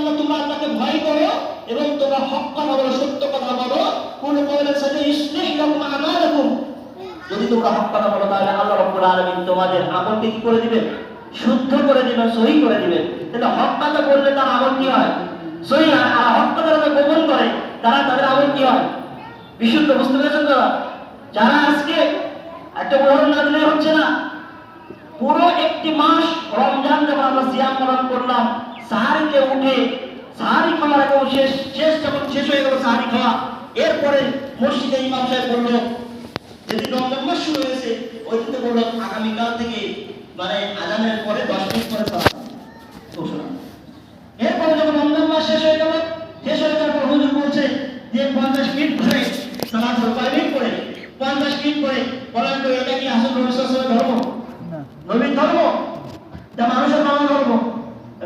তাকুল্লাহ, তোমরা আল্লাহকে ভয় করো এবং তোমরা হক কথা বলো, সত্য কথা বলো। কুল কওলান সাদিদা ইউসলিহ লাকুম আমালাকুম, যদি তোমরা হক কথা বলো তাহলে আল্লাহ রাব্বুল আলামিন তোমাদের আমলকে কি করে দিবেন? শুদ্ধ করে দিবেন, সহি করে দিবেন। তাহলে হক কথা বললে তার আমল কি হয়? সহি হয়। আর হক কথা যারা গোপন করে তাদের আমল কি হয়? বিশুদ্ধ। বুঝতে পেরেছেন তো? যারা আজকে একটা উদাহরণ না দিলে হচ্ছে না, পুরো একটি মাস রমজান যখন আমরা সিয়াম পালন করলাম, সাহারিতে উঠে সাহারি খাওয়ার আগে যখন শেষ হয়ে গেল সাহারি খাওয়া, এরপরে মসজিদে ইমাম সাহেব বলল, যেদিন রমজান মাস শুরু হয়েছে ওই দিন বলল আগামীকাল থেকে মানে আজানের পরে 10 মিনিট পরে সালাত ঘোষণা। এরপরে যখন রমজান মাস শেষ হয়ে যাওয়ার পর হুজুর বলছে যে 50 মিনিট পরে সালাত হবে, 5 মিনিট পরে 50 মিনিট পরে। বলেন তো এটা কি আসল নবী সাল্লাল্লাহু আলাইহি ওয়াসাল্লামের ধর্ম? নবীর ধর্ম না মানুষের মানা ধর্ম?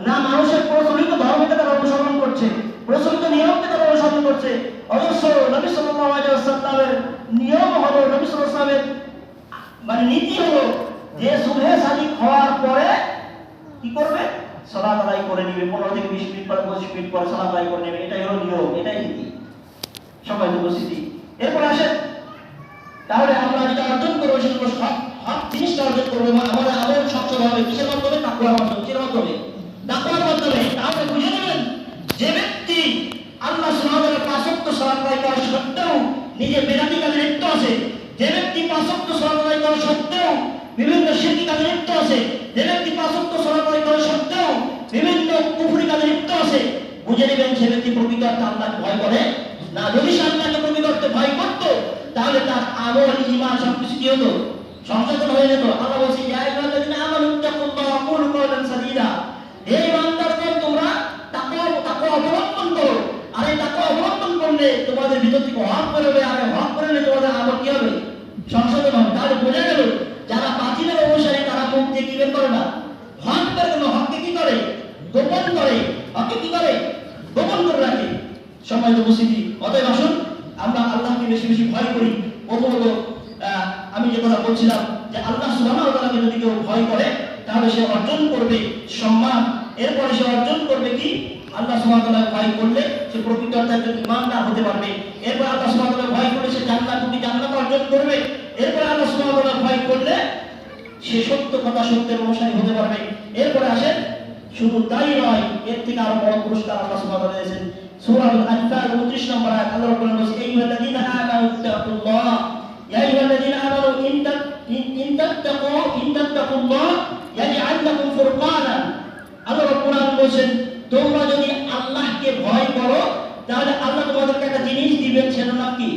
না, মানুষের প্রচলিত ধর্মকে তারা অনুসরণ করছে, প্রচলিত নিয়মকে তারা অনুসরণ করছে। অবশ্য নবী সাল্লাল্লাহু আলাইহি ওয়াসাল্লামের নিয়ম হলো, নবী সাল্লাল্লাহু আলাইহি ওয়াসাল্লামের মানে নীতি হলো যে সুবহে সাদিক হওয়ার পরে কি করবে? সালাত আদায় করে নেবে। 15 থেকে 20 মিনিট পরে 25 মিনিট পরে সালাত আদায় করে নেবে। এটাই হলো নিয়ম, এটাই নীতি। সবাই উপস্থিতি। এরপর আসেন, তাহলে আমরা যেটা অর্জন করবো সেটা হক জিনিসটা অর্জন করবো এবং আমাদের আমল সচ্ছল হবে। কিসের মাধ্যমে? তাকওয়ার মাধ্যমে। কিসের মাধ্যমে? তাকওয়ার মাধ্যমে। তাহলে বুঝে নেবেন, যে ব্যক্তি আল্লাহ সুবহানাহু ওয়া তাআলার 5 ওয়াক্ত সালাত আদায় করা সত্ত্বেও নিজে বেদাতি কাজে লিপ্ত আছে, যে ব্যক্তি 5 ওয়াক্ত সালাত আদায় করা সত্ত্বেও বিভিন্ন শিরকি কাজে লিপ্ত আছে, যে ব্যক্তি 5 ওয়াক্ত সালাত আদায় করা সত্ত্বেও বিভিন্ন কুফরি কাজে লিপ্ত আছে, বুঝে নেবেন সে ব্যক্তি প্রকৃত অর্থে আল্লাহকে ভয় করে না। যদি সে আল্লাহকে প্রকৃত অর্থে ভয় করত তাহলে তার আমল, ঈমান সবকিছু কি হতো? সংশোধন হয়ে যেত। আল্লাহ বলছে, ইয়া আইয়ুহাল্লাযীনা আমানু ইত্তাকুল্লাহা ওয়া কুলু কওলান সাদীদা, হে ইমানদারগণ তোমরা তাকওয়া অবলম্বন করো। আর এই তাকওয়া অবলম্বন করলে তোমাদের ভিতর থেকে হক বেরোবে, আর হক বেরোলে তোমাদের আমল কি হবে? সংশোধন হবে। তাহলে বোঝা গেল যারা বাতিলের অনুসারী তারা মুখ দিয়ে কি বের করে না? হক বের করে না। হককে কি করে? গোপন করে। হককে কি করে? গোপন করে রাখে। সম্মানিত উপস্থিতি, অতএব আসুন আমরা আল্লাহকে বেশি বেশি ভয় করি। প্রথমত আমি যে কথা বলছিলাম যে আল্লাহ সুবহানাহু ওয়া তাআলাকে যদি কেউ ভয় করে তাহলে সে অর্জন করবে সম্মান। এরপরে সে অর্জন করবে কি? আল্লাহ সুবহানাহু ওয়া তাআলাকে ভয় করলে সে প্রকৃত অর্থে একজন ঈমানদার হতে পারবে। এরপর আল্লাহ সুবহানাহু ওয়া তাআলাকে ভয় করলে সে জান্নাত অর্জন করবে। এরপর আল্লাহ সুবহানাহু ওয়া তাআলাকে ভয় করলে সে সত্য কথা সত্যের অনুসারী হতে পারবে। এরপরে আসেন, শুধু তাই নয়, এর থেকে আরো বড় পুরস্কার আল্লাহ সুবহানাহু ওয়া তাআলা দিয়েছেন। সূরা আল-আনফাল 29 নম্বর আয়াত আল্লাহ রাব্বুল আলামিন বলেন, ইয়া আইয়ুহাল্লাযীনা আমানু ইত্তাকুল্লাহ, ইয়া আইয়ুহাল্লাযীনা আমানু ইন তাত্তাকুল্লাহ ইয়াজআল লাকুম ফুরকানা। আল্লাহ রাব্বুল আলামিন বলেন, তোমরা যদি আল্লাহকে ভয় করো তাহলে আল্লাহ তোমাদেরকে একটা জিনিস দিবেন, সেটার নাম কি?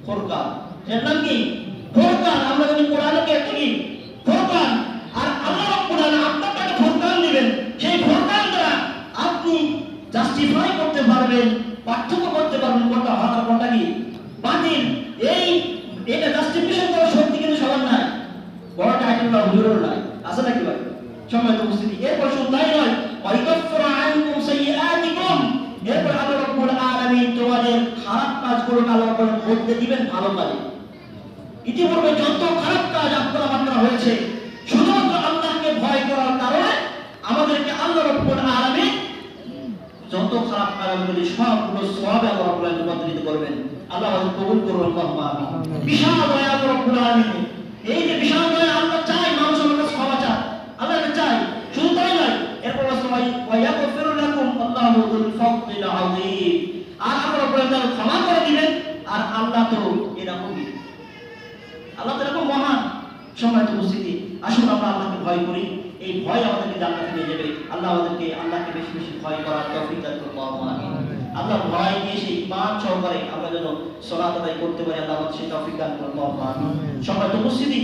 ফুরকান। এর নাম কি? ফুরকান। আমরা যদি কোরআনকে একটা কি? ফুরকান। আর আল্লাহ রাব্বুল আলামিন আপনাকে একটা ফুরকান দিবেন। সেই ফুরকান দ্বারা আপনি জাস্টিফাই করতে পারবেন, পার্থক্য করতে পারবেন কোনটা হক আর কোনটা কি বাতিল। এটা জাস্টিফিকেশন করার শক্তি কিন্তু সবার নাই। বড় টাইটেল না হুজুরের নাই, আছে নাকি ভাই? সম্মানিত উপস্থিতি, এরপর শুধু তাই নয়, ওয়াইকাফফিরু আনকুম সাইয়্যাতিকুম, এরপর আল্লাহ রাব্বুল আলামিন তোমাদের খারাপ কাজগুলো আল্লাহ বলতে দিবেন ভালো কাজে। ইতিপূর্বে যত খারাপ কাজ আপনারা হয়েছে শুধুমাত্র আল্লাহকে ভয় করার কারণে আমাদেরকে আল্লাহ রাব্বুল আলামিন যত খারাপ কাজগুলি সবগুলো সওয়াবে আল্লাহ রাব্বুল আলামিন রূপান্তরিত করবেন। আল্লাহ আমাদের কবুল করুন, আল্লাহুম্মা আমিন। বিশাল দয়া আল্লাহ রাব্বুল আলামিন, এই যে বিশাল দয়া আল্লাহ চাই মানুষ আমার কাছে ক্ষমা চায়, আল্লাহ এটা চাই। শুধু তাই নয়, এরপর সবাই ওয়া ইয়াগফিরু লাকুম আল্লাহু যুল ফাদলিল আযীম, আর আল্লাহ রাব্বুল আলামিন ক্ষমা করে দিবেন। আর আল্লাহ তো এরকমই, আল্লাহ তো এরকম মহান। সম্মানিত উপস্থিতি, আসুন আমরা আল্লাহকে ভয় করি। এই ভয় আমাদেরকে জান্নাতে নিয়ে যাবে। আল্লাহকে বেশি বেশি ভয় করার তৌফিক দান করুন, আল্লাহুম্মা আমিন। আল্লাহ ভয় নিয়ে সেই ঈমান সহকারে আমরা যেন সালাত আদায় করতে পারি, আল্লাহ আমাদের সেই তৌফিক দান করুন, আল্লাহুম্মা আমিন। সম্মানিত উপস্থিতি,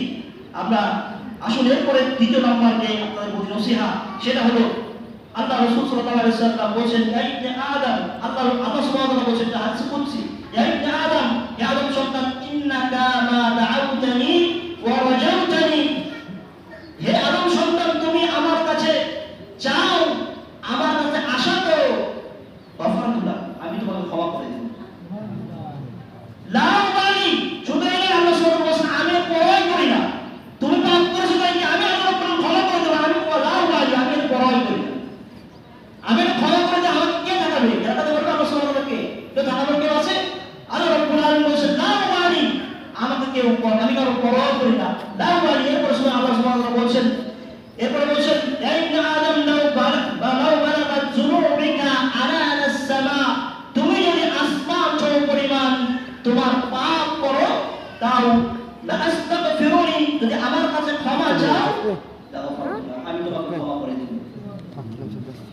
আমরা আসলে এরপরে দ্বিতীয় নম্বর যে আপনাদের প্রতি নসিহত, সেটা হলো আল্লাহ রাসূল সাল্লাল্লাহু আলাইহি ওয়াসাল্লাম বলেছেন, ইয়া ইবনে আদম, আল্লাহ সুবহানাহু ওয়া তাআলা বলেছেন হাদিস কুদসি, ইয়া ইবনে আদম, হে আদম সন্তান, ইন্নাকা মা দাআউতানি ওয়া রাজাউতানি, হে আদম সন্তান তুমি আমার কাছে চাও, আমার কাছে আশা করো, গফরাতুল্লাহ, আমি তোমাকে ক্ষমা করে দেব। লা উবালি, শুধু এই আল্লাহ সুবহানাহু ওয়া তাআলা আমি পরোয়া করি না, তুমি পাপ করেছো তাই কি আমি আল্লাহ ক্ষমা করে দেব, আমি লা উবালি, আমি পরোয়া করি না, আমি ক্ষমা করে দেব, আমাকে কে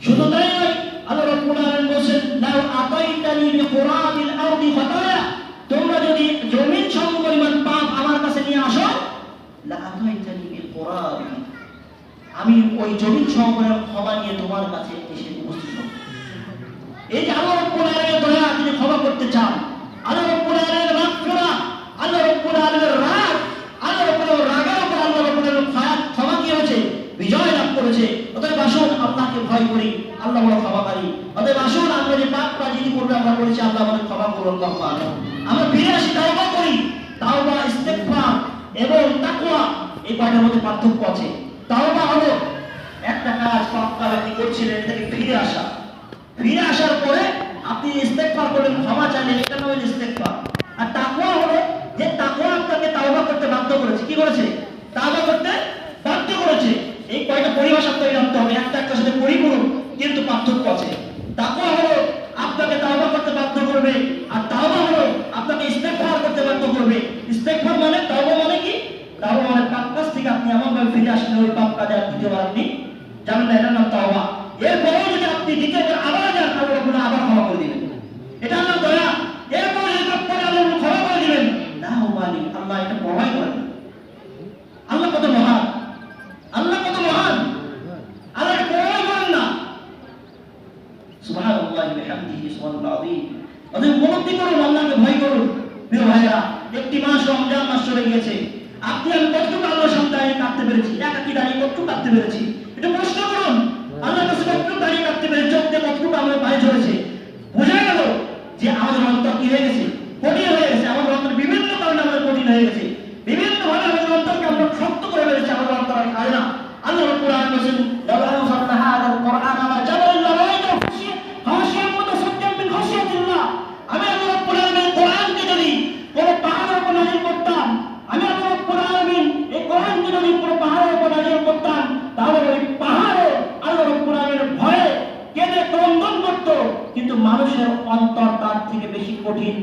শুধু তাই নয়, আল্লাহ রাব্বুল আলামিন বলেন লাউ আতাইতানি বিকুরাবিল আরদি খাতায়া, তোমরা যদি জমিন সমপরিমাণ পাপ আমার কাছে নিয়ে আসো, লা আতাইতানি বিকুরাবি, আমি ওই জমিন সমপরিমাণ ক্ষমা নিয়ে তোমার কাছে এসে উপস্থিত হব। এই যে আল্লাহ রাব্বুল আলামিনের দয়া, তিনি ক্ষমা করতে চান, আল্লাহ রাব্বুল আলামিনের মাগফিরাত, আল্লাহ রাব্বুল আলামিনের রাগ, আল্লাহ রাব্বুল আলামিনের রাগের উপর আল্লাহ রাব্বুল আলামিন ক্ষমা কি হয়েছে, বিজয় লাভ করেছে। অতএব আসুন আল্লাহকে ভয় করি, আল্লাহ বড় ক্ষমাকারী। অতএব আসুন আমরা যে পাপ কাজ পূর্বে আমরা করেছি, আল্লাহ আমাদের ক্ষমা করুন, আল্লাহুম্মা আমিন। আমরা ফিরে আসি, তাওবা করি। তাওবা, ইস্তেগফার এবং তাকওয়া, এই কয়টার মধ্যে পার্থক্য আছে। তাওবা হলো একটা কাজ পাপ কাজ আপনি করছিলেন, এটা থেকে ফিরে আসা, ফিরে আসার পরে আপনি ইস্তেগফার করলেন, ক্ষমা চাইলেন, এটা হলো ইস্তেগফার। আর তাকওয়া হলো যে তাকওয়া আপনাকে তাওবা করতে বাধ্য করেছে। কি করেছে? তাওবা করতে বাধ্য করেছে। এই কয়টা পরিভাষা আপনাকে জানতে হবে, একটা একটার সাথে পরিপূরক কিন্তু পার্থক্য আছে। তাকওয়া হলো আপনাকে তাওবা করতে বাধ্য করবে, আর তাওবা হলো আপনাকে ইস্তেগফার করতে বাধ্য করবে। ইস্তেগফার মানে, তাওবা মানে কি? তাওবা মানে পাপ কাজ থেকে আপনি এমনভাবে ফিরে আসেন, ওই পাপ কাজে আর দ্বিতীয়বার আপনি যাবেন না, এটার নাম তাওবা। এরপরেও যদি আপনি দ্বিতীয়বার আবার যান, আল্লাহ রাব্বুল আবার ক্ষমা করে দিবেন, এটা আল্লাহর দয়া। এরপরে যদি পাপ করে আল্লাহ ক্ষমা করে দিবেন, না মালিক, আল্লাহ এটা প্রমাণ করেন। আল্লাহ কত মহান, আল্লাহ কত মহান, আল্লাহ এটা প্রমাণ করেন না। সুবহানাল্লাহি ওয়া বিহামদিহি সুবহানাল আযীম। অতএব উপলব্ধি করুন, আল্লাহকে ভয় করুন। প্রিয় ভাইরা, একটি মাস রমজান মাস চলে গিয়েছে, আপনি আমি কতটুকু আল্লাহর সামনে দাঁড়িয়ে কাটতে পেরেছি, একাকি দাঁড়িয়ে কতটুকু কাটতে পেরেছি, এটা প্রশ্ন করুন। আল্লাহর কাছে কতটুকু দাঁড়িয়ে কাটতে পেরেছি, চোখ দিয়ে কতটুকু আমাদের পায়ে চলেছে। বোঝা গেল যে আমাদের অন্তর কি হয়ে গেছে, কঠিন হয়ে গেছে। আমাদের অন্তর বিভিন্ন কারণে আমাদের কঠিন হয়ে গেছে, বিভিন্ন ভাবে আমাদের অন্তরকে আমরা শক্ত করে ফেলেছি, আমাদের অন্তর আর খায় না। আল্লাহ রাব্বুল আলামিন বলেন লাউ আনজালনা হাযাল কুরআনা আলা জাবালিন লারাআইতাহু খাশিয়ান মুতাসাদ্দিআন মিন খাশিয়াতিল্লাহ। আমি আল্লাহ রাব্বুল আলামিন কোরআনকে যদি কোন পাহাড়ের উপর নাযিল করতাম, আমি আল্লাহ রাব্বুল আলামিন এই কোরআনকে যদি কোন পাহাড়ের উপর নাযিল করতাম, তাহলে ওই পাহাড়ও আল্লাহ রাব্বুল আলামিনের ভয়ে কেঁদে ক্রন্দন করত। কিন্তু মানুষের অন্তর তার থেকে বেশি কঠিন,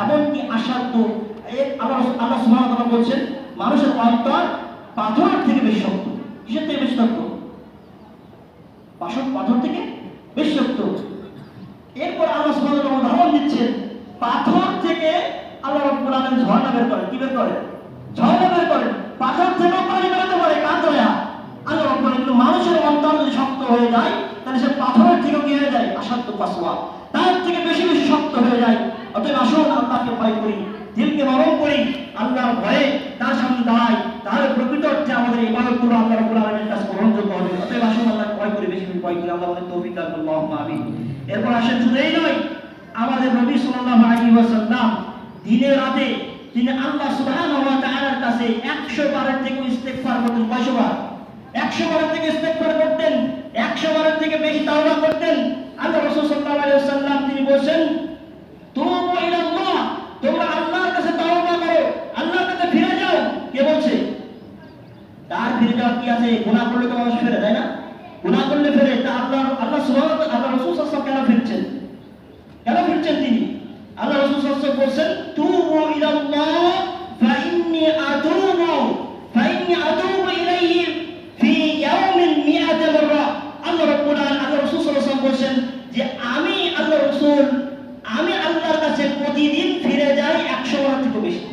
এমনকি আসাধ্য। আল্লাহ সুবহানাহু ওয়া তাআলা বলছেন মানুষের অন্তর পাথরের থেকে বেশি শক্ত। কিসের থেকে বেশি শক্ত? পাথর থেকে বেশি শক্ত। এরপর আল্লাহ সুবহানাহু ওয়া তাআলা উদাহরণ দিচ্ছেন, পাথর থেকে আল্লাহ রাব্বুল আলামিন ঝর্ণা বের করেন। কি বের করেন? ঝর্ণা বের করেন। পাথর থেকে পানি বেরোতে পারে, কার দয়া? আল্লাহ রাব্বুল আলামিন। কিন্তু মানুষের অন্তর যদি শক্ত হয়ে যায়, তাহলে সে পাথরের থেকে কি হয়ে যায়? আসাধ্য কাসওয়া, তার থেকে বেশি বেশি শক্ত হয়ে যায়। অতএব আসুন আল্লাহকে ভয় করি, দিলকে নরম করি, আল্লাহর ভয়ে তার সামনে দাঁড়াই, তাহলে প্রকৃত অর্থে আমাদের ইবাদতগুলো আল্লাহ রাব্বুল আলামিনের কাছে গ্রহণযোগ্য হবে। অতএব আসুন আল্লাহকে ভয় করি, বেশি বেশি ভয় করি। আল্লাহ আমাদের তৌফিক দান করুন, আল্লাহুম্মা আমিন। এরপর আসেন, শুধু এই নয়, আমাদের নবী সাল্লাল্লাহু আলাইহি ওয়াসাল্লাম দিনে রাতে তিনি আল্লাহ সুবহানাহু ওয়া তাআলার কাছে 100 বারের থেকে ইস্তেগফার করতেন। কয়শো বার? 100 বারের থেকে ইস্তেগফার করতেন, 100 বারের থেকে বেশি তাওবা করতেন। আল্লাহ রাসূল সাল্লাল্লাহু আলাইহি ওয়াসাল্লাম তিনি বলেন, তুবু ইলাল্লাহ, তোমরা আল্লাহর কাছে তাওবা করো, আল্লাহর কাছে ফিরে যাও। কে বলছে? তার ফিরে যাওয়া কি আছে? গুনাহ করলে তো মানুষ ফিরে যায় না, গুনাহ করলে ফিরে। তা আল্লাহ সুবহানাহু ওয়া তাআলা রাসূল সাল্লাল্লাহু আলাইহি ওয়াসাল্লাম কেন ফিরছেন? কেন ফিরছেন তিনি? আল্লাহ রাসূল সাল্লাল্লাহু আলাইহি ওয়াসাল্লাম বলেন, তুবু ইলাল্লাহ ফাইন্নী আতুবু ইলাইহি ফি ইয়াউমিন মিআতা মাররা। আল্লাহ রাব্বুল আলামিন, আল্লাহ রাসূল সাল্লাল্লাহু আলাইহি ওয়াসাল্লাম বলেন যে আমি আল্লাহ রাসূল, আমি আল্লাহর কাছে প্রতিদিন ফিরে যাই 100 বার থেকে বেশি।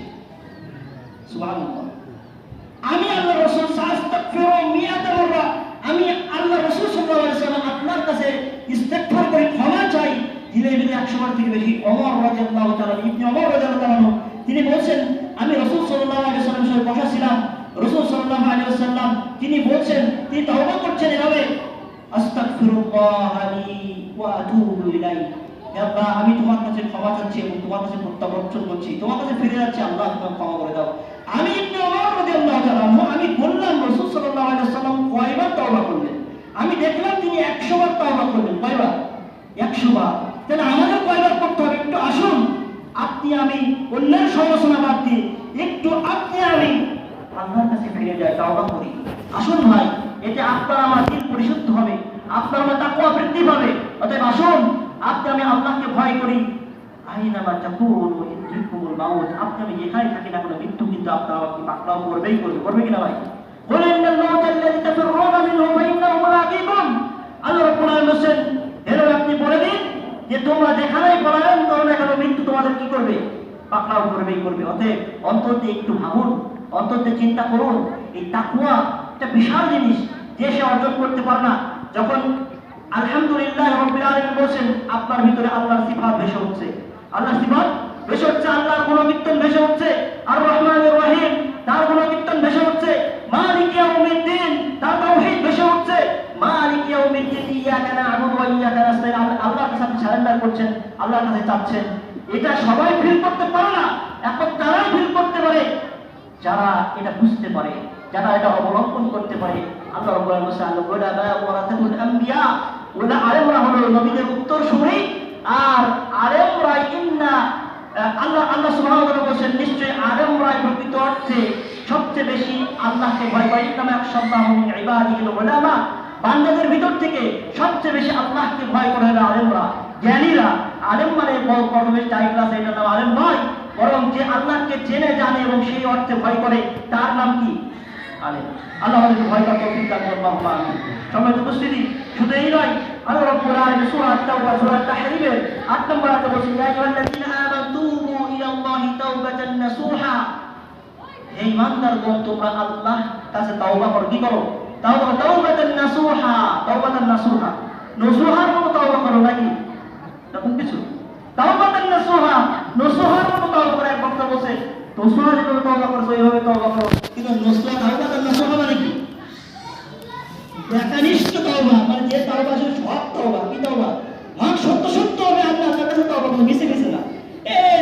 সুবহানাল্লাহ। আমি আল্লাহ রাসূল সাস্তাগফিরু মিআতা মাররা, আমি আল্লাহ রাসূল সাল্লাল্লাহু আলাইহি ওয়াসাল্লাম আপনার কাছে ইস্তেগফার করে ক্ষমা চাই দিনে দিনে 100 বার থেকে বেশি। ওমর রাদিয়াল্লাহু তাআলা, ইবনে ওমর রাদিয়াল্লাহু তাআলা তিনি বলেন, আমি রাসূল সাল্লাল্লাহু আলাইহি ওয়াসাল্লামের সাথে বসা ছিলাম, রাসূল সাল্লাল্লাহু আলাইহি ওয়াসাল্লাম তিনি বলেন, তিনি তওবা করছেন এভাবে, আস্তাগফিরুল্লাহ লি ওয়া আতুবু ইলাইহি। হে আল্লাহ, আমি তোমার কাছে ক্ষমা চাচ্ছি এবং তোমার কাছে প্রত্যাবর্তন করছি, তোমার কাছে ফিরে যাচ্ছি, আল্লাহ তুমি ক্ষমা করে দাও। আমি ইবনে ওমর রাদিয়াল্লাহু তাআলা আমি বললাম রাসূল সাল্লাল্লাহু আলাইহি ওয়াসাল্লাম কয়বার তওবা করলেন? আমি দেখলাম তিনি 100 বার তওবা করলেন। কয়বার? 100 বার। তাহলে আমাদের কয়বার করতে হবে? একটু আসুন, আপনি আমি অন্যের সমালোচনা বাদ দিয়ে একটু আপনি আমি আল্লাহর কাছে ফিরে যাই, তওবা করি। আসুন ভাই, এতে আপনার আমার দিল পরিশুদ্ধ হবে, আপনার আমার তাকওয়া বৃদ্ধি পাবে। অতএব আসুন আপনি আমি আল্লাহকে ভয় করি। আইনামা তাকুনু ইদরিকুমুল মাউত, আপনি আমি যেখানে থাকি না কোনো মৃত্যু কিন্তু আপনার আমাকে পাকড়াও করবেই করবে। করবে কিনা ভাই? কুল ইন্নাল মাউতা আল্লাযী তাফিররুনা মিনহু ফাইন্নাহু মুলাকীকুম। আল্লাহ রাব্বুল আলামিন বলেন, যে তোমরা যেখানেই পলায়ন করো না কেন মৃত্যু তোমাদের কি করবে, পাকড়াও করবেই করবে। অতএব অন্তর দিয়ে একটু ভাবুন, অন্তর দিয়ে চিন্তা করুন। এই তাকওয়া একটা বিশাল জিনিস, যে সে অর্জন করতে পারে না। যখন আলহামদুলিল্লাহ রাব্বিল আলামিন বলেন আপনার ভিতরে আল্লাহর সিফাত ভেসে উঠছে, আল্লাহর সিফাত ভেসে উঠছে, আল্লাহর গুণকীর্তন ভেসে উঠছে, আর রহমানুর রহিম তার গুণকীর্তন ভেসে উঠছে, মালিক ইয়াউমিদ্দিন তার তাওহীদ ভেসে উঠছে, মালিক ইয়াউমিদ্দিন ইয়াকা না'বুদু ওয়া ইয়াকা নাস্তাইন, আল্লাহর কাছে আপনি সারেন্ডার করছেন, আল্লাহর কাছে চাচ্ছেন। এটা সবাই ফিল করতে পারে না, এখন তারাই ফিল করতে পারে যারা এটা বুঝতে পারে, যারা এটা অবলম্বন করতে পারে। আল্লাহ রাব্বুল আলামিন বলেন উলামা ওয়ারাসাতুল আম্বিয়া, ওলা আলেমরা হলো নবীদের উত্তরসূরি, আর আলেমরা আল্লাহ সুবহানাহু ওয়া তাআলা বলেন নিশ্চয়ই আলেমরা প্রকৃত অর্থে সবচেয়ে বেশি আল্লাহকে ভয় করে। ইন্নামা ইয়াখশাল্লাহু মিন ইবাদিহিল উলামা, বান্দাদের ভিতর থেকে সবচেয়ে বেশি আল্লাহকে ভয় করে হলো আলেমরা, জ্ঞানীরা। আলেম মানে বড় বেশি টাইটেল আছে এটা নাম আলেম নয়, বরং যে আল্লাহকে জেনে জানে এবং সেই অর্থে ভয় করে তার নাম কি? আলেম। আল্লাহ আমাদেরকে ভয় করার তৌফিক দান করুন। আল্লাহ সম্মানিত উপস্থিতি, শুধু এই নয়, আল্লাহ রাব্বুল আলামিন সূরা আত-তাওবা সূরা তাহরীমের 8 নম্বর আয়াতে বলেছেন ইয়া আইয়ুহাল্লাযীনা আমানু তুবু ইলাল্লাহি তাওবাতান নাসুহা, হে ঈমানদারগণ তোমরা আল্লাহর কাছে তওবা করো। কি করো? তাওবাতান নাসুহা, তাওবাতান নাসুহা, নসুহার মতো তওবা করো নাকি এরকম কিছু? তাওবাতান নাসুহা, নসুহার মতো তওবা করে। এক বক্তা বলছে নসুহা যেভাবে তওবা করছো এইভাবে তওবা করো, কিন্তু নসুহা তাওবাতান নাসুহা মানে কি? একনিষ্ঠ তওবা, মানে যে তওবা আসলে সৎ তওবা। কি তওবা? মান সত্য সত্য হবে আল্লাহর কাছে তওবা করো, মিছে মিছে না।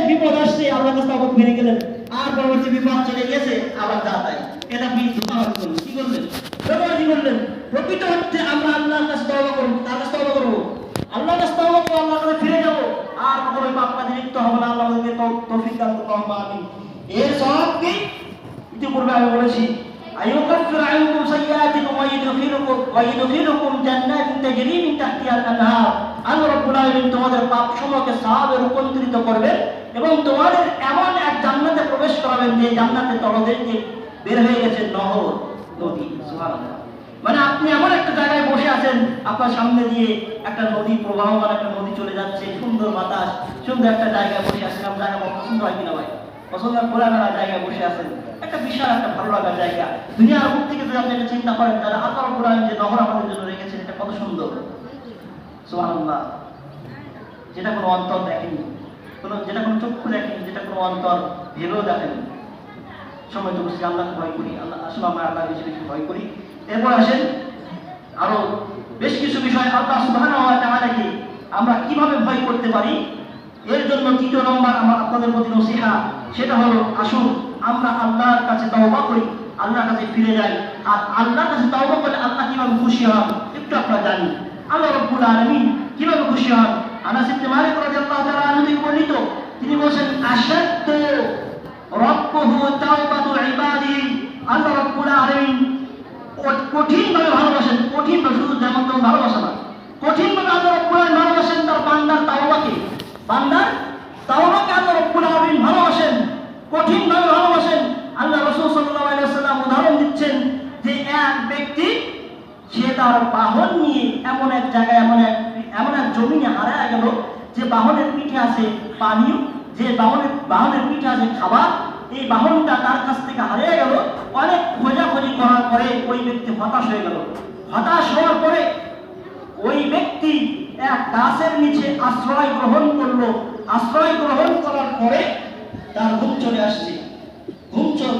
বিপদ আসছে আল্লাহর কাছে তওবা করে গেলেন, আর পরবর্তী বিপদ চলে গেছে আবার যা তাই, এটা আপনি ধোঁকাবাজি করলেন। কি করলেন? ধোঁকাবাজি করলেন। প্রকৃত অর্থে আমরা আল্লাহর কাছে তওবা করব, তার কাছে তওবা করব, আল্লাহর কাছে তওবা করব, আল্লাহর কাছে ফিরে যাব, আর কখনোই পাপ কাজে লিপ্ত হব না। আল্লাহ আমাদেরকে তৌফিক দান করুন। আমিন। এর সওয়াব কি? ইতিপূর্বে আমি বলেছি আইয়ুকাফিরু আনকুম সাইয়্যাতিকুম ওয়া ইউদখিলুকুম জান্নাতিন তাজরি মিন তাহতিহাল আনহার। আল্লাহ রাব্বুল আলামিন তোমাদের পাপসমূহকে সওয়াবে রূপান্তরিত করবেন এবং তোমাদের এমন এক জান্নাতে প্রবেশ করাবেন যে জান্নাতের তলদেশ দিয়ে বের হয়ে গেছে নহর, নদী। সুবহানাল্লাহ। মানে আপনি এমন একটা জায়গায় বসে আছেন, আপনার সামনে দিয়ে একটা নদী প্রবাহমান, একটা নদী চলে যাচ্ছে, সুন্দর বাতাস, সুন্দর একটা জায়গায় বসে আছেন। আপনার জায়গা পছন্দ হয় কিনা ভাই? পছন্দ হয়? খোলামেলা জায়গায় বসে আছেন, একটা বিশাল একটা ভালো লাগার জায়গা। দুনিয়ার মুখ থেকে যদি আপনি একটা চিন্তা করেন তাহলে আল্লাহ রাব্বুল আলামিন যে নহর আমাদের জন্য রেখেছেন এটা কত সুন্দর। সুবহানাল্লাহ। যেটা কোনো অন্তর দেখেনি, যেটা কোনো চক্ষু দেখেনি, যেটা কোনো অন্তর ভেবেও দেখেনি। সময় তো বসে আল্লাহকে ভয় করি, আল্লাহ আসলে আমরা আল্লাহ বেশি বেশি ভয় করি। এরপর আসেন আরো বেশ কিছু বিষয় আল্লাহ সুবহানাহু ওয়া তাআলাকে আমরা কিভাবে ভয় করতে পারি। এর জন্য তৃতীয় নম্বর আমার আপনাদের প্রতি নসিহা, সেটা হলো আসুন আমরা আল্লাহর কাছে তওবা করি, আল্লাহর কাছে ফিরে যাই। আর আল্লাহর কাছে তওবা করলে আল্লাহ কিভাবে খুশি হন একটু আপনারা জানি। আল্লাহ রাব্বুল আলামিন কিভাবে খুশি হন? আনাস ইবনে মালিক রাদিয়াল্লাহু তাআলা আনহু থেকে বর্ণিত, তিনি বলেন আশাদ্দু রাব্বুহু তাওবাতু ইবাদিহি, আল্লাহ রাব্বুল আলামিন কঠিনভাবে ভালোবাসেন, কঠিনভাবে, শুধু যেমন তেমন ভালোবাসা না, কঠিনভাবে আল্লাহ রাব্বুল আলামিন ভালোবাসেন তার বান্দার তাওবাকে। বান্দার তাওবাকে আল্লাহ রাব্বুল আলামিন ভালোবাসেন, কঠিনভাবে ভালোবাসেন। আল্লাহ রাসূল সাল্লাল্লাহু আলাইহি ওয়াসাল্লাম উদাহরণ দিচ্ছেন যে এক ব্যক্তি সে তার বাহন নিয়ে এমন এক জায়গায় এমন এক জমিনে হারায় গেল যে বাহনের পিঠে আছে পানীয়, যে বাহনের পিঠে আছে খাবার। এই বাহনটা তার কাছ থেকে হারিয়ে গেল। অনেক খোঁজাখুঁজি করার পরে ওই ব্যক্তি হতাশ হয়ে গেল। হতাশ হওয়ার পরে ওই ব্যক্তি এক গাছের নিচে আশ্রয় গ্রহণ করলো। আশ্রয় গ্রহণ করার পরে তার ঘুম চলে আসছে।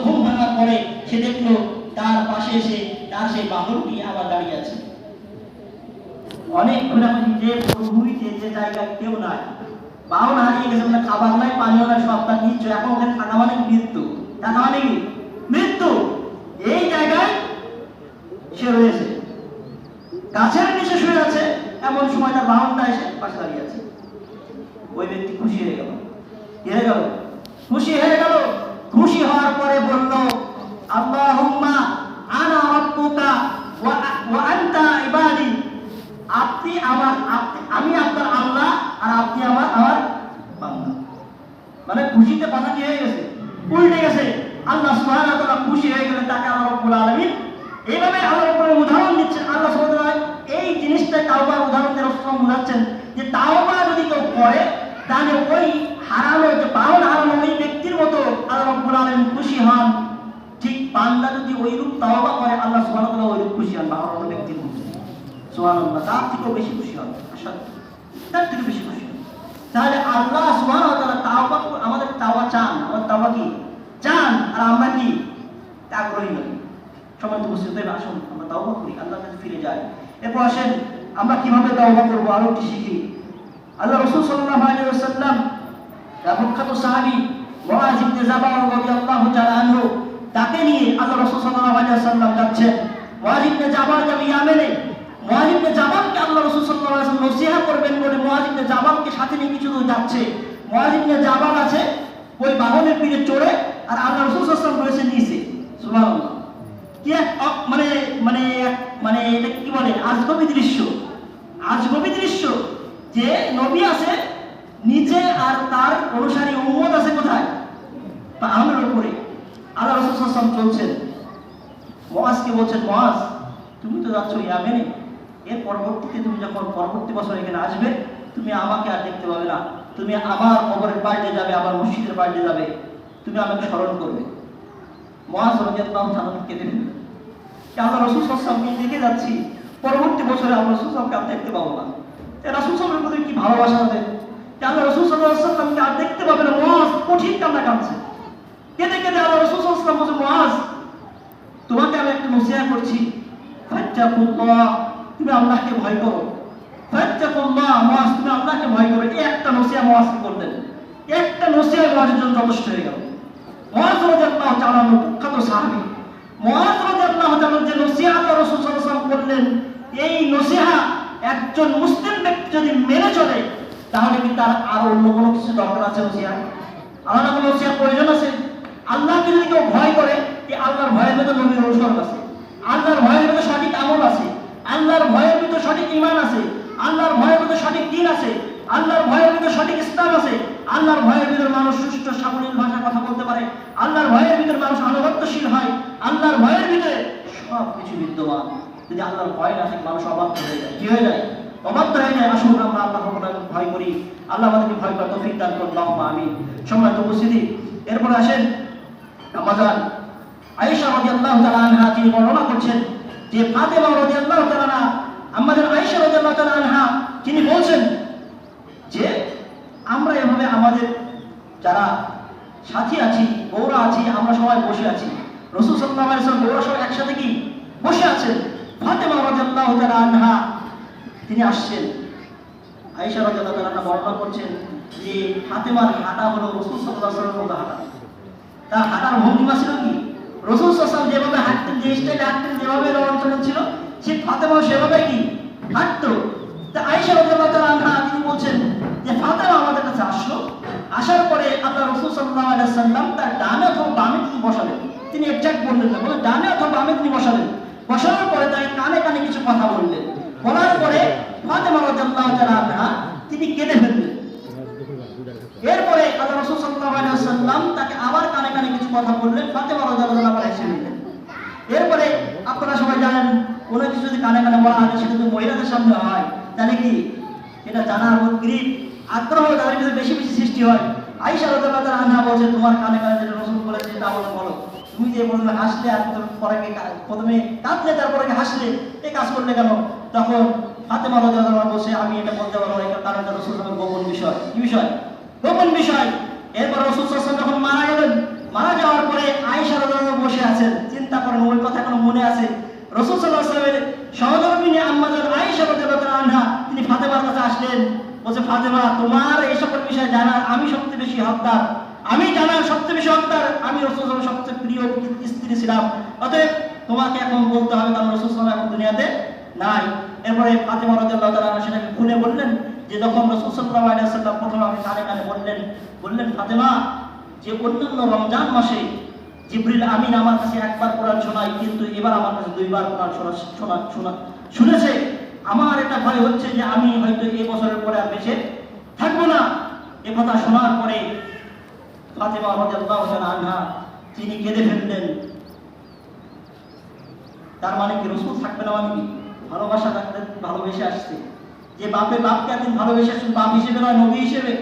ঘুম ভাঙার পরে সে দেখলো তার পাশে এসে তার সেই বাহনটি আবার দাঁড়িয়ে আছে। অনেক খোঁজাখুঁজি, যে মরুভূমিতে যে জায়গায় কেউ নাই, বাহন হারিয়ে গেছে, মানে খাবার নাই, পানীয় নাই, সব তার নিচ্ছ। এখন ওখানে থাকা মানে মৃত্যু, থাকা মানে কি মৃত্যু। এই জায়গায় সে রয়েছে, গাছের নিচে শুয়ে আছে। এমন সময় তার বাহনটা এসে পাশে দাঁড়িয়ে আছে। ওই ব্যক্তি খুশি হয়ে গেল। কি হয়ে গেল? খুশি হয়ে গেল। খুশি হওয়ার পরে বলল আল্লাহুম্মা আনা রাব্বুকা ওয়া আনতা ইবাদি, আমি আপনার আল্লাহ আর আপনি আমার বান্দা। মানে খুশিতে কথা কি হয়ে গেছে? উল্টে গেছে। আল্লাহ সুবহানাহু ওয়া তাআলা খুশি হয়ে গেলেন, তাকে আল্লাহ রাব্বুল আলামিন এইভাবে আল্লাহ রাব্বুল উদাহরণ দিচ্ছেন। আল্লাহ সুবহানাহু ওয়া তাআলা এই জিনিসটা তাওবার উদাহরণ দিয়ে রাসূল বোঝাচ্ছেন যে তাওবা যদি কেউ করে, তাহলে ওই হারানো যে বাহন হারানো ওই ব্যক্তির মতো আল্লাহ রাব্বুল আলামিন খুশি হন। ঠিক বান্দা যদি ওইরূপ তাওবা করে, আল্লাহ সুবহানাহু ওয়া তাআলা ওইরূপ খুশি হন বাহন ব্যক্তির মতো। সুবহানাল্লাহ, তার থেকেও বেশি খুশি হন, আসলে তার থেকে বেশি খুশি হন। তাহলে আল্লাহ সুবহানাহু ওয়া তাআলা তাওবা, আমাদের তাওবা চান, আমাদের তাওবা কি চান, আর আমরা কি আগ্রহী নই। সবাই তো বুঝতে হবে, আসুন আমরা তাওবা করি, আল্লাহর কাছে ফিরে যাই। এরপর আসেন আমরা কিভাবে তাওবা করব আরো একটু শিখি। আল্লাহ রাসূল সাল্লাল্লাহু আলাইহি ওয়াসাল্লাম প্রখ্যাত সাহাবী মুআয ইবনে জাবাল রাদিয়াল্লাহু তাআলা আনহু, তাকে নিয়ে আল্লাহ রাসূল সাল্লাল্লাহু আলাইহি ওয়াসাল্লাম যাচ্ছেন। মুআয ইবনে জাবাল যাবে ইয়ামেনে। মুআয ইবনে জাবালকে আল্লাহ রাসূল সাল্লাল্লাহু আলাইহি ওয়াসাল্লাম নসিহত করবেন বলে মুআয ইবনে জাবালকে সাথে নিয়ে কিছু দূর যাচ্ছে। মুআয ইবনে জাবাল আছে ওই বাহনের পিঠে চড়ে, আর আল্লাহ রাসূল সাল্লাল্লাহু আলাইহি ওয়াসাল্লাম রয়েছে নিচে। সুবহানাল্লাহ, কি মানে মানে মানে এটা কি বলে, আজগবি দৃশ্য, আজগবি দৃশ্য যে নবী আছে নিচে আর তার অনুসারী উম্মত আছে কোথায়, পাহাড়ের উপরে। আল্লাহ রাসূল সাল্লাল্লাহু আলাইহি ওয়াসাল্লাম চলছেন, মুআযকে বলছেন, মুআয তুমি তো যাচ্ছ ইয়ামেনে, এর পরবর্তীতে তুমি যখন পরবর্তী বছর এখানে আসবে, তুমি আমাকে আর দেখতে পাবে না, তুমি আমার কবরের পাশে যাবে, আমার মসজিদের পাশে যাবে, তুমি আমাকে স্মরণ করবে। মুআয রাদিয়াল্লাহু তাআলা কেঁদে ফেললেন। আল্লাহ রাসূল সাল্লাল্লাহু আলাইহি ওয়াসাল্লাম দেখে যাচ্ছি, পরবর্তী বছরে আল্লাহ রাসূল সাল্লাল্লাহু আলাইহি ওয়াসাল্লামকে আর দেখতে পাবো না। রাসূল সাল্লাল্লাহু আলাইহি ওয়াসাল্লাম কি ভালোবাসা হবে, আল্লাহ রাসূল সাল্লাল্লাহু আলাইহি ওয়াসাল্লামকে আর দেখতে পাবে না। মুআয কঠিন কান্না কাঁদছে, কেঁদে কেঁদে আল্লাহ রাসূল সাল্লাল্লাহু আলাইহি ওয়াসাল্লাম বলছে, মুআয তোমাকে আমি একটা নসিহত করছি, ফাত্তাকুল্লাহ, তুমি আল্লাহকে ভয় করো। ফাত্তাকুল্লাহ, মুআয তুমি আল্লাহকে ভয় করো। এই একটা নসিহত মুআযকে করলেন, একটা নসিহত মুআযের জন্য যথেষ্ট হয়ে গেল। মুআয রাদিয়াল্লাহু তাআলা প্রখ্যাত সাহাবী, মুআয রাদিয়াল্লাহু তাআলা যে নসিহত আল্লাহ রাসূল সাল্লাল্লাহু আলাইহি ওয়াসাল্লাম করলেন, এই নসিহত একজন মুসলিম ব্যক্তি যদি মেনে চলে, তাহলে কি তার আর অন্য কোনো কিছু দরকার আছে? নসিহত আলাদা কোনো নসিহত প্রয়োজন আছে? আল্লাহকে যদি কেউ ভয় করে, এই আল্লাহর ভয়ের ভিতর নবীর অনুসরণ আছে, আল্লাহর ভয়ের ভিতর সঠিক আমল আছে, আল্লাহর ভয়ের ভিতর সঠিক ঈমান আছে, আল্লাহর ভয়ের ভিতর সঠিক দ্বীন আছে, আল্লাহর ভয়ের ভিতর সঠিক ইসলাম আছে, আল্লাহর ভয়ের ভিতর মানুষ সুষ্ঠু সাবলীল ভাষায় কথা বলতে পারে, আল্লাহর ভয়ের ভিতর মানুষ আনুগত্যশীল হয়, আল্লাহর ভয়ের ভিতরে সব কিছু বিদ্যমান। যদি আল্লাহর ভয় না থাকে, মানুষ অবাধ্য হয়ে যায়। কি হয়ে যায়? অবাধ্য হয়ে যায়। আসুন আমরা আল্লাহকে ভয় করি, আল্লাহ আমাদেরকে ভয় করার তৌফিক দান করুন, আল্লাহুম্মা আমিন। সম্মানিত উপস্থিতি, এরপরে আসেন আমাদের আয়েশা রাদিয়াল্লাহু তাআলা আনহা, তিনি বর্ণনা করছেন যে ফাতেমা রাদিয়াল্লাহু তাআলা আনহা, আমাদের আয়েশা রাদিয়াল্লাহু তাআলা আনহা, তিনি বলছেন যে আমরা এভাবে আমাদের যারা সাথী আছি, বউরা আছি, আমরা সবাই বসে আছি, রাসূল সাল্লাল্লাহু আলাইহি ওয়াসাল্লাম বউরা সবাই একসাথে কি বসে আছেন। ফাতেমা রাদিয়াল্লাহু তাআলা আনহা তিনি আসছেন। আয়েশা রাদিয়াল্লাহু তাআলা আনহা বর্ণনা করছেন যে ফাতেমার হাঁটা হলো রাসূল সাল্লাল্লাহু আলাইহি ওয়াসাল্লামের মতো হাঁটা। তার হাঁটার ভঙ্গিমা ছিল কি, রাসূল সাল্লাল্লাহু আলাইহি ওয়াসাল্লাম যেভাবে হাঁটতেন, যে স্টাইলে হাঁটতেন, যেভাবে চলন ছিল, সে ফাতেমাও সেভাবে কি হাঁটতো। তা আয়েশা রাদিয়াল্লাহু তাআলা আনহা তিনি বলছেন যে ফাতেমা আমাদের কাছে আসলো, আসার পরে আল্লাহ রাসূল সাল্লাল্লাহু আলাইহি ওয়াসাল্লাম তার ডানে অথবা বামে তিনি বসালেন। তিনি এক্সাক্ট বললেন না, বলে ডানে অথবা বামে তিনি বসালেন। বসানোর পরে তাকে কানে কানে কিছু কথা বললেন। বলার পরে ফাতেমা রাদিয়াল্লাহু তাআলা আনহা তিনি কেঁদে ফেললেন। এরপরে আল্লাহ রাসূল সাল্লাল্লাহু আলাইহি ওয়াসাল্লাম তাকে আবার কানে কানে কিছু কথা বললেন। ফাতেমা রাদিয়াল্লাহু তাআলা হেসে নিলেন। এরপরে আপনারা সবাই জানেন, কোনো কিছু যদি কানে কানে বলা হয়, সেটা যদি মহিলাদের সামনে হয়, তাহলে কি এটা জানার উদ্গ্রীব আগ্রহ তাদের ভিতরে বেশি বেশি সৃষ্টি হয়। আয়েশা রাদিয়াল্লাহু তাআলা আনহা বলছে, তোমার কানে কানে যেটা রাসূল বলেছে এটা আমাকে বলো। তুমি যে প্রথমে হাসলে আর প্রথমে কাঁদলে, তারপরে হাসলে, এই কাজ করলে কেন? তখন ফাতেমা রাদিয়াল্লাহু আনহা বলছে, আমি এটা বলতে পারবো না, এটা কারণ রাসূল সাল্লাল্লাহু আলাইহি ওয়াসাল্লামের গোপন বিষয়। কি বিষয়? গোপন বিষয়। এরপর রাসূল সাল্লাল্লাহু আলাইহি ওয়াসাল্লাম যখন মারা গেলেন, মারা যাওয়ার পরে আয়েশা রাদিয়াল্লাহু আনহা বসে আছেন। চিন্তা করেন, ওই কথা এখনো মনে আছে। রাসূল সাল্লাল্লাহু আলাইহি ওয়াসাল্লামের সহধর্মিণী আম্মা জান আয়েশা রাদিয়াল্লাহু তাআলা আনহা তিনি ফাতেমার কাছে আসলেন। বলছে, ফাতেমা, তোমার এই সকল বিষয় জানার আমি সবচেয়ে বেশি হকদার, আমি জানার সবচেয়ে বেশি হকদার, আমি রাসূল সাল্লাল্লাহু আলাইহি ওয়াসাল্লামের সবচেয়ে প্রিয় স্ত্রী ছিলাম, অতএব তোমাকে এখন বলতে হবে, কারণ রাসূল সাল্লাল্লাহু আলাইহি ওয়াসাল্লাম এখন দুনিয়াতে নাই। এরপরে ফাতেমা রাদিয়াল্লাহু তাআলা আনহা সেটাকে খুলে বললেন যে যখন রাসূল সাল্লাল্লাহু আলাইহি ওয়াসাল্লাম প্রথমে আমি কানে কানে বললেন, ফাতেমা, যে অন্যান্য রমজান মাসে জিবরিল আমিন আমার কাছে একবার কোরআন শোনায়, কিন্তু এবার আমার কাছে দুইবার কোরআন শুনেছে। আমার এটা ভয় হচ্ছে যে আমি হয়তো এই বছরের পরে আর বেঁচে থাকবো না। এ কথা শোনার পরে ফাতেমা রাদিয়াল্লাহু তাআলা আনহা তিনি কেঁদে ফেললেন। তার মানে কি রাসূল থাকবে না, মানে কি ভালোবাসা থাকতে ভালোবেসে আসছে, যে বাপকে একদিন ভালোবেসেছেন, বাপ হিসেবে নয় নবী হিসেবে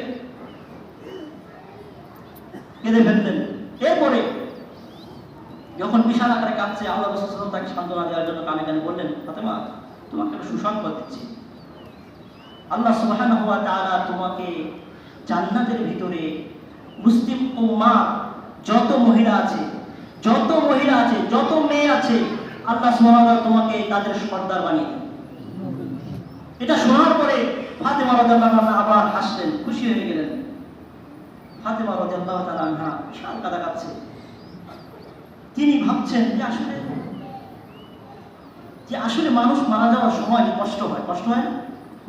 কেঁদে ফেললেন। এরপরে যখন বিশাল আকারে কাঁদছে, আল্লাহ রাসূল সাল্লাল্লাহু আলাইহি ওয়াসাল্লাম তাকে সান্ত্বনা দেওয়ার জন্য কানে কানে বললেন, ফাতেমা তোমাকে একটা সুসংবাদ দিচ্ছি, আল্লাহ সুবহানাহু ওয়া তাআলা তোমাকে জান্নাতের ভিতরে মুসলিম উম্মাহ যত মহিলা আছে, যত মেয়ে আছে, আল্লাহ সুবহানাহু ওয়া তাআলা তোমাকে তাদের সর্দার বানিয়ে দেন। এটা শোনার পরে ফাতেমা রাদিয়াল্লাহু আনহা আবার হাসলেন, খুশি হয়ে গেলেন। ফাতেমা রাদিয়াল্লাহু তাআলা আনহা বিশাল কাঁদা কাঁদছে। তিনি ভাবছেন যে আসলে মানুষ মারা যাওয়ার সময় কষ্ট হয় না?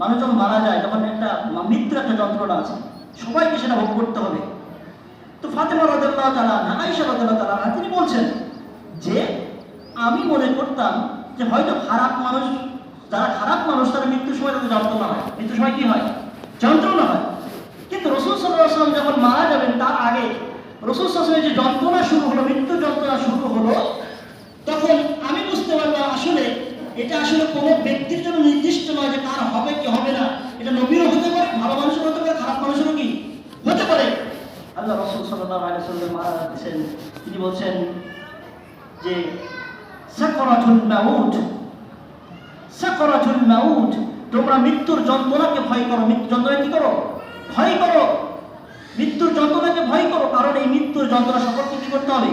মানুষ যখন মারা যায় তখন একটা মৃত্যুর একটা যন্ত্রণা আছে, সবাইকে সেটা ভোগ করতে হবে। তো ফাতেমা রাদিয়াল্লাহু তাআলা আনহা, আয়েশা রাদিয়াল্লাহু তাআলা আনহা তিনি বলছেন যে আমি মনে করতাম যে হয়তো যারা খারাপ মানুষ তারা মৃত্যুর সময় তাদের যন্ত্রণা হয়, মৃত্যুর সময় কি হয়? যন্ত্রণা হয়। কিন্তু রাসূল সাল্লাল্লাহু আলাইহি ওয়াসাল্লাম যখন মারা যাবেন তার আগে রাসূল সাল্লাল্লাহু আলাইহি ওয়াসাল্লামের যে যন্ত্রণা শুরু হলো, মৃত্যুর যন্ত্রণা শুরু হলো, তখন আমি বুঝতে পারলাম আসলে এটা আসলে কোনো ব্যক্তির জন্য নির্দিষ্ট নয় যে কার হবে কি হবে না। এটা নবীরও হতে পারে, ভালো মানুষের হতে পারে, খারাপ মানুষেরও কি হতে পারে। আল্লাহ রাসূল সাল্লাল্লাহু আলাইহি ওয়াসাল্লাম মারা যাচ্ছেন, তিনি বলছেন যে সাকরাতুল মাউত, তোমরা মৃত্যুর যন্ত্রণাকে ভয় করো। মৃত্যুর যন্ত্রণা কি করো? ভয় করো। মৃত্যুর যন্ত্রণাকে ভয় করো, কারণ এই মৃত্যুর যন্ত্রণা সকলকে কি করতে হবে?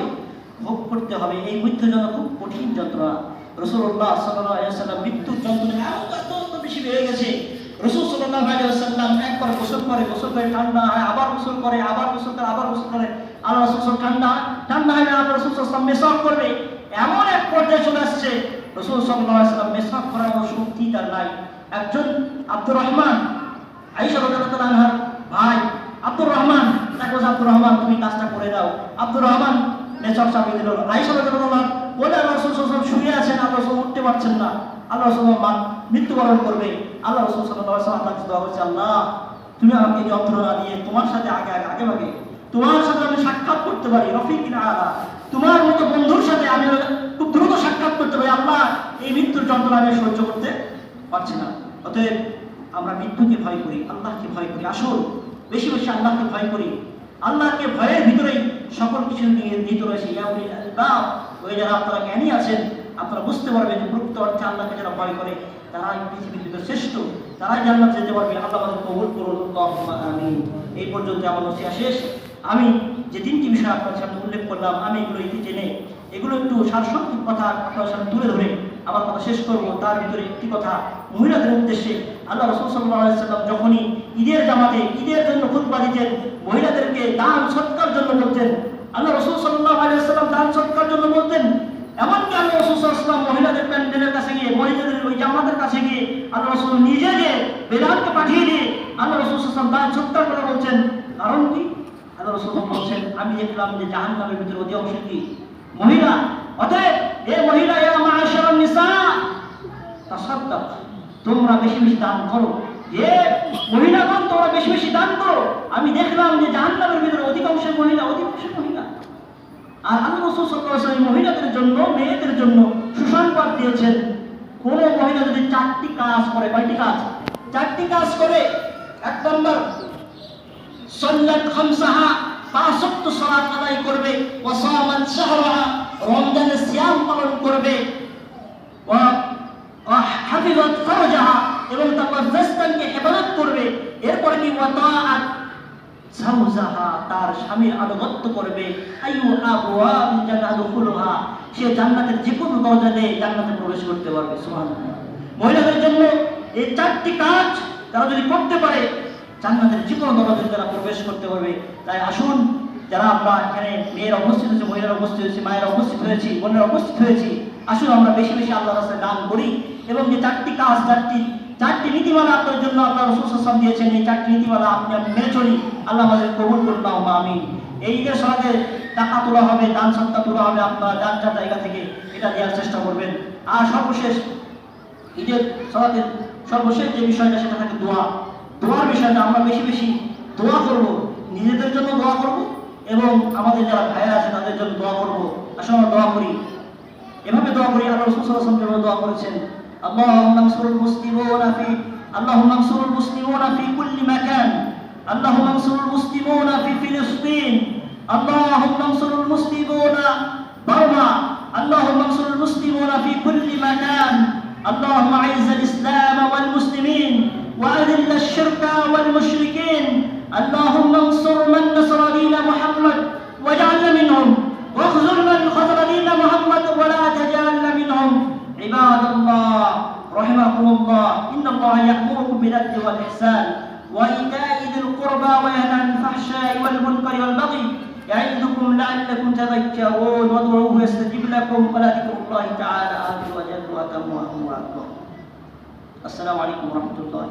ভোগ করতে হবে। এই মৃত্যুর যন্ত্রণা খুব কঠিন যন্ত্রণা। রাসূলুল্লাহ সাল্লাল্লাহু আলাইহি ওয়াসাল্লাম মৃত্যুর যন্ত্রণা এত বেশি বেড়ে গেছে। রাসূল সাল্লাল্লাহু আলাইহি ওয়াসাল্লাম একবার গোসল করে ঠান্ডা হয়, আবার গোসল করে, আবার গোসল করে। আল্লাহ রাসূল ঠান্ডা হয় না, আল্লাহ রাসূল সাল্লাল্লাহু আলাইহি ওয়াসাল্লাম মেসাক করবে, এমন এক পর্যায়ে চলে আসছে রাসূল সাল্লাল্লাহু আলাইহি ওয়াসাল্লাম মেসাক করার শক্তি তার নাই। একজন আব্দুর রহমান, আয়েশা রাদিয়াল্লাহু আনহার ভাই আব্দুর রহমান, তাকে বলছে আব্দুর রহমান তুমি কাজটা করে দাও। আব্দুর রহমান মেসাক চাপিয়ে দিল। আয়েশা রাদিয়াল্লাহু আনহা বলে আল্লাহ রাসূল সাল্লাল্লাহু আলাইহি ওয়াসাল্লাম শুয়ে আছেন, আল্লাহ রাসূল উঠতে পারছেন না, আল্লাহ রাসূল মৃত্যুবরণ করবে। আল্লাহ রাসূল সাল্লাল্লাহু আলাইহি ওয়াসাল্লাম আল্লাহকে দোয়া করছে, আল্লাহ তুমি আমাকে যন্ত্রণা দিয়ে তোমার সাথে আগে তোমার সাথে আমি সাক্ষাৎ করতে পারি, রফিকিল আলা, তোমার মতো বন্ধুর সাথে আমি খুব দ্রুত সাক্ষাৎ করতে পারি। আল্লাহ এই মৃত্যুর যন্ত্রণা আমি সহ্য করতে পারছি না। অতএব আমরা মৃত্যুকে ভয় করি, আল্লাহকে ভয় করি। আসুন বেশি বেশি আল্লাহকে ভয় করি। আল্লাহকে ভয়ের ভিতরেই সকল কিছু নিয়ে নিহিত রয়েছে। ওই যারা আপনারা জ্ঞানী আছেন, আপনারা বুঝতে পারবেন যে প্রকৃত অর্থে আল্লাহকে যারা ভয় করে তারাই পৃথিবীর ভিতরে শ্রেষ্ঠ, তারাই জান্নাতে যেতে পারবে। আল্লাহ আমাদের কবুল করুন, আল্লাহুম্মা আমিন। এই পর্যন্ত আমার নসিহত শেষ। আমি যে তিনটি বিষয় আপনার সামনে উল্লেখ করলাম, আমি এগুলো ইতি টেনে এগুলো একটু সারসংক্ষেপ কথা আপনার সামনে তুলে ধরে আমার কথা শেষ করবো। তার ভিতরে একটি কথা মহিলাদের উদ্দেশ্যে। আল্লাহ রাসূল সাল্লাল্লাহু আলাইহি ওয়াসাল্লাম যখনই ঈদের জামাতে ঈদের জন্য খুতবা দিতেন, মহিলাদেরকে দান সৎকার জন্য বলতেন। আল্লাহ রাসূল সাল্লাল্লাহু আলাইহি ওয়াসাল্লাম দান সৎকার জন্য বলতেন। এমনকি আল্লাহ রাসূল সাল্লাল্লাহু আলাইহি ওয়াসাল্লাম মহিলাদের প্যান্ডেলের কাছে গিয়ে, মহিলাদের ওই জামাতের কাছে গিয়ে আল্লাহ রাসূল নিজে যে বেলালকে পাঠিয়ে দিয়ে আল্লাহ রাসূল সাল্লাল্লাহু আলাইহি ওয়াসাল্লাম দান সৎকার করে বলছেন। কারণ কি? আল্লাহ রাসূল বলছেন, আমি দেখলাম যে জাহান্নামের ভিতরে অধিকাংশ কি মহিলা। অতএব এ মহিলা, ইয়া মা'আশারান নিসা তাসাদ্দাক, তোমরা বেশি বেশি দান করো। এ মহিলাগণ তোমরা বেশি বেশি দান করো। আমি দেখলাম যে জাহান্নামের ভিতরে অধিকাংশ মহিলা। আর আল্লাহ রাসূল সাল্লাল্লাহু আলাইহি ওয়াসাল্লাম মহিলাদের জন্য, মেয়েদের জন্য সুসংবাদ দিয়েছেন। কোন মহিলা যদি চারটি কাজ করে, কয়টি কাজ? চারটি কাজ করে। এক নম্বর, সাল্লাত খামসাহা, পাঁচ ওয়াক্ত সালাত আদায় করবে। ওয়া সামাত শাহরাহা, রমজানের সিয়াম পালন করবে। ওয়া হাফিজাত ফারজাহা, এবং তার জেস্তানকে হেফাজত করবে। এরপরে কি? ওয়া তাআত জাওজাহা, তার স্বামীর আনুগত্য করবে। আইয়ু আবওয়াবিল জান্নাতি দুখুলুহা, সে জান্নাতের যে কোনো দরজা দিয়ে জান্নাতে প্রবেশ করতে পারবে। সুবহানাল্লাহ। মহিলাদের জন্য এই চারটি কাজ তারা যদি করতে পারে, জান্নাতের যে কোনো দরজায় তারা প্রবেশ করতে পারবে। তাই আসুন, যারা আমরা এখানে মেয়েরা উপস্থিত হয়েছে, মহিলারা উপস্থিত হয়েছে, মায়েরা উপস্থিত হয়েছি, বোনেরা উপস্থিত হয়েছি, আসুন আমরা বেশি বেশি আল্লাহর রাস্তায় দান করি। এবং যে চারটি কাজ, চারটি নীতিমালা আপনার জন্য আল্লাহ রাসূল সাল্লাল্লাহু আলাইহি ওয়াসাল্লাম দিয়েছেন, এই চারটি নীতিমালা আপনি মেনে চলি। আল্লাহ আমাদের কবুল করুন, আল্লাহুম্মা আমিন। এই ঈদের সলাতে টাকা তোলা হবে, দান সদকা তোলা হবে, আপনারা যার যার জায়গা থেকে এটা দেওয়ার চেষ্টা করবেন। আর সর্বশেষ ঈদের সলাতের সর্বশেষ যে বিষয়টা, সেটা থাকে দোয়ার বিষয়টা। আমরা বেশি বেশি দোয়া করব, নিজেদের জন্য দোয়া করব এবং আমাদের যারা ভাইয়েরা আছে তাদের জন্য দোয়া করব। আসলে আমরা দোয়া করি, এভাবে দোয়া করি আল্লাহ রাসূল সাল্লাল্লাহু আলাইহি ওয়াসাল্লাম যেভাবে দোয়া করেছেন, আল্লাহুম্মা আনসুরুল মুসলিমিনা ফি اللهم انصر المسلمون في كل مكان. اللهم انصر المسلمون في فلسطين. اللهم انصر المسلمون برما. اللهم انصر المسلمون في كل مكان. اللهم اعز الإسلام والمسلمين وأذل الشرك والمشركين. اللهم انصر من نصر دين محمد واجعلنا منهم، واخذل من خذل دين محمد ولا تجعلنا منهم. عباد الله رحمكم الله، إن الله يأمركم بالعدل والإحسان وإيتاء ذي القربى وينهى عن الفحشاء والمنكر والبغي يعظكم لعلكم تذكرون. وادعوه يستجب لكم، ولذكر الله تعالى أكبر وجل وأتم وأكبر. السلام عليكم ورحمة الله.